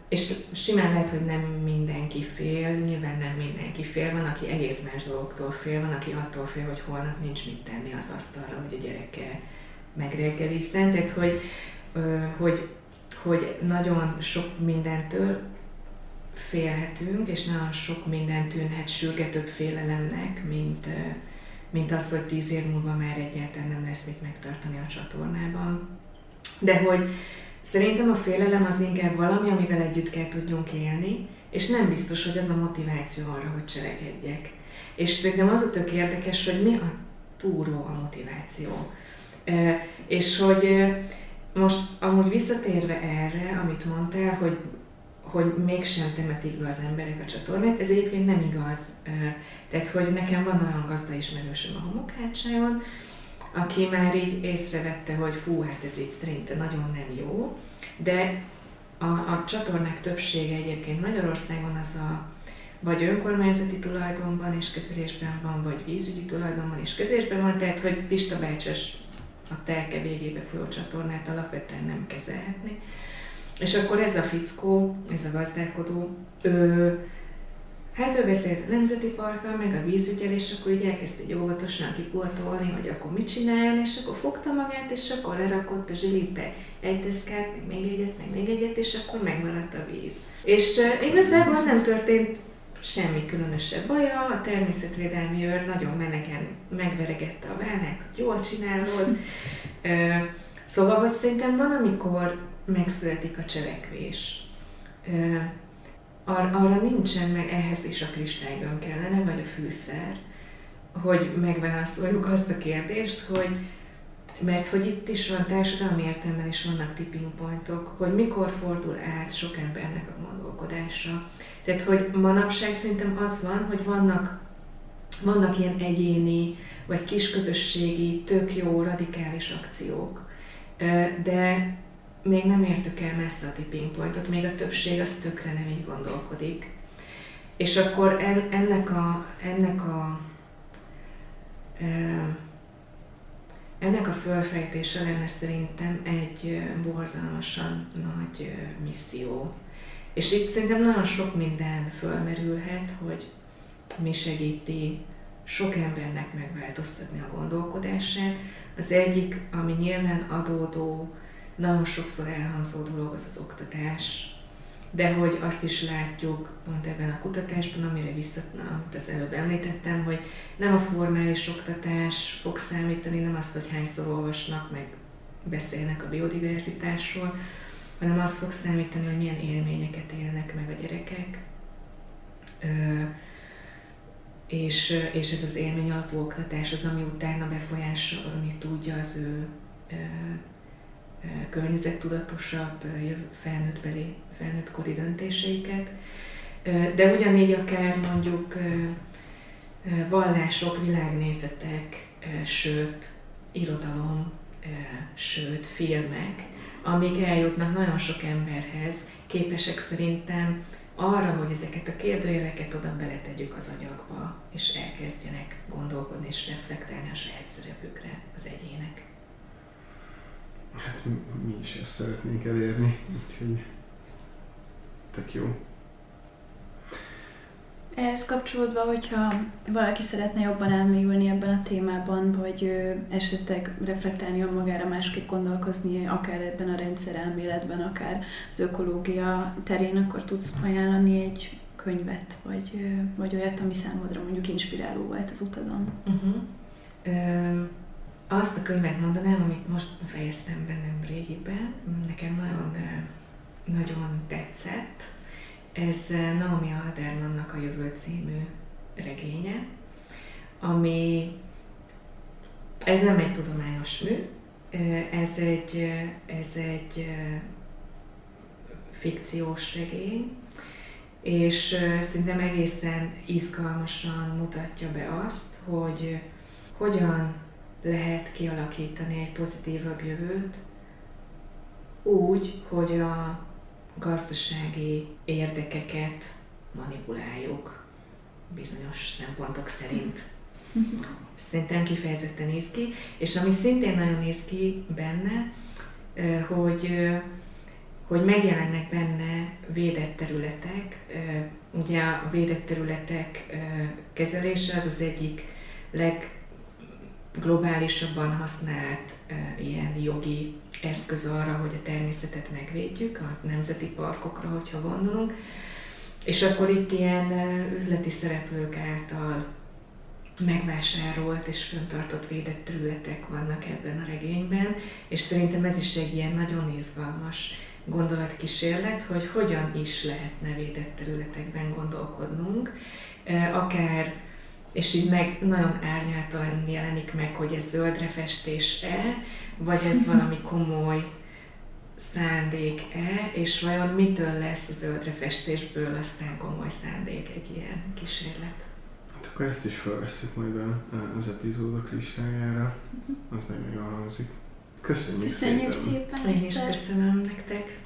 és simán lehet, hogy nem mindenki fél, nyilván nem mindenki fél, van, aki egész más dolgoktól fél, van, aki attól fél, hogy holnap nincs mit tenni az asztalra, hogy a gyerekkel megreggelizzen, tehát hogy nagyon sok mindentől félhetünk, és nagyon sok minden tűnhet sürgetőbb félelemnek, mint az, hogy 10 év múlva már egyáltalán nem lesz mit megtartani a csatornában. De hogy szerintem a félelem az inkább valami, amivel együtt kell tudjunk élni, és nem biztos, hogy az a motiváció arra, hogy cselekedjek. És szerintem az a tök érdekes, hogy mi a túró a motiváció. És hogy most amúgy visszatérve erre, amit mondtál, hogy mégsem temetik be az emberek a csatornát, ez egyébként nem igaz. Tehát, hogy nekem van olyan gazdaismerősöm a Homokhátságon, aki már így észrevette, hogy fú, hát ez így szerintem nagyon nem jó, de a csatornák többsége egyébként Magyarországon az vagy önkormányzati tulajdonban és kezelésben van, vagy vízügyi tulajdonban és kezelésben van, tehát hogy Pista bácsos a telke végébe folyó csatornát alapvetően nem kezelhetni. És akkor ez a fickó, ez a gazdálkodó, ő beszélt a nemzeti parkkal, meg a vízügyel, és akkor így elkezdte így óvatosan kipótolni, hogy akkor mit csináljon, és akkor fogta magát, és akkor lerakott a zsilipbe egy deszkát, meg még egyet, és akkor megmaradt a víz. És igazából nem történt semmi különösebb baja, a természetvédelmi őr nagyon meneken megveregette a vállát, hogy jól csinálod. Szóval, hogy szerintem van, amikor megszületik a cselekvés. Arra nincsen meg, ehhez is a kristálygömb kellene, vagy a fűszer, hogy megválaszoljuk azt a kérdést, Mert hogy itt is van, társadalmi értelemben is vannak tipping pointok, hogy mikor fordul át sok embernek a gondolkodása. Tehát, hogy manapság szerintem az van, hogy vannak ilyen egyéni, vagy kisközösségi, tök jó, radikális akciók, de még nem értük el messze a tipping pointot, még a többség az tökre nem így gondolkodik. És akkor ennek a fölfejtése lenne szerintem egy borzalmasan nagy misszió. És itt szerintem nagyon sok minden fölmerülhet, hogy mi segíti sok embernek megváltoztatni a gondolkodását. Az egyik, ami nyilván adódó, nagyon sokszor elhangzó dolog, az oktatás. De hogy azt is látjuk pont ebben a kutatásban, amire amit az előbb említettem, hogy nem a formális oktatás fog számítani, nem az, hogy hányszor olvasnak, meg beszélnek a biodiverzitásról, hanem az fog számítani, hogy milyen élményeket élnek meg a gyerekek. És ez az élmény alapú oktatás az, ami utána befolyásolni tudja az ő környezettudatosabb, felnőttkori döntéseiket. De ugyanígy akár mondjuk vallások, világnézetek, sőt irodalom, sőt filmek, amik eljutnak nagyon sok emberhez, képesek szerintem arra, hogy ezeket a kérdőjeleket oda beletegyük az agyakba, és elkezdjenek gondolkodni és reflektálni a saját szerepükre az egyének. Hát mi is ezt szeretnénk elérni, úgyhogy tök jó. Ehhez kapcsolódva, hogyha valaki szeretne jobban elmélyülni ebben a témában, vagy esetleg reflektálni magára, másképp gondolkozni, akár ebben a rendszerelméletben, akár az ökológia terén, akkor tudsz ajánlani egy könyvet, vagy olyat, ami számodra mondjuk inspiráló volt az utadon? Azt a könyvet mondanám, amit most fejeztem be nem régiben, nekem nagyon tetszett. Ez Naomi Aldermannak a Jövő című regénye, ez nem egy tudományos mű, ez egy fikciós regény, és szerintem egészen izgalmasan mutatja be azt, hogy hogyan lehet kialakítani egy pozitívabb jövőt úgy, hogy a gazdasági érdekeket manipuláljuk bizonyos szempontok szerint. Szerintem kifejezetten izgi, és ami szintén nagyon izgi benne, hogy megjelennek benne védett területek. Ugye a védett területek kezelése az egyik legglobálisabban használt ilyen jogi eszköz arra, hogy a természetet megvédjük, a nemzeti parkokra, hogyha gondolunk. És akkor itt ilyen üzleti szereplők által megvásárolt és fenntartott védett területek vannak ebben a regényben, és szerintem ez is egy ilyen nagyon izgalmas gondolatkísérlet, hogy hogyan is lehetne védett területekben gondolkodnunk, akár, és így meg nagyon árnyaltan jelenik meg, hogy ez zöldre festés-e, vagy ez valami komoly szándék-e, és vajon mitől lesz a zöldre festésből aztán komoly szándék egy ilyen kísérlet. Hát akkor ezt is felvesszük majd az epizódok listájára, az nagyon jól hangzik. Köszönjük szépen! Köszönjük szépen! Én is köszönöm nektek!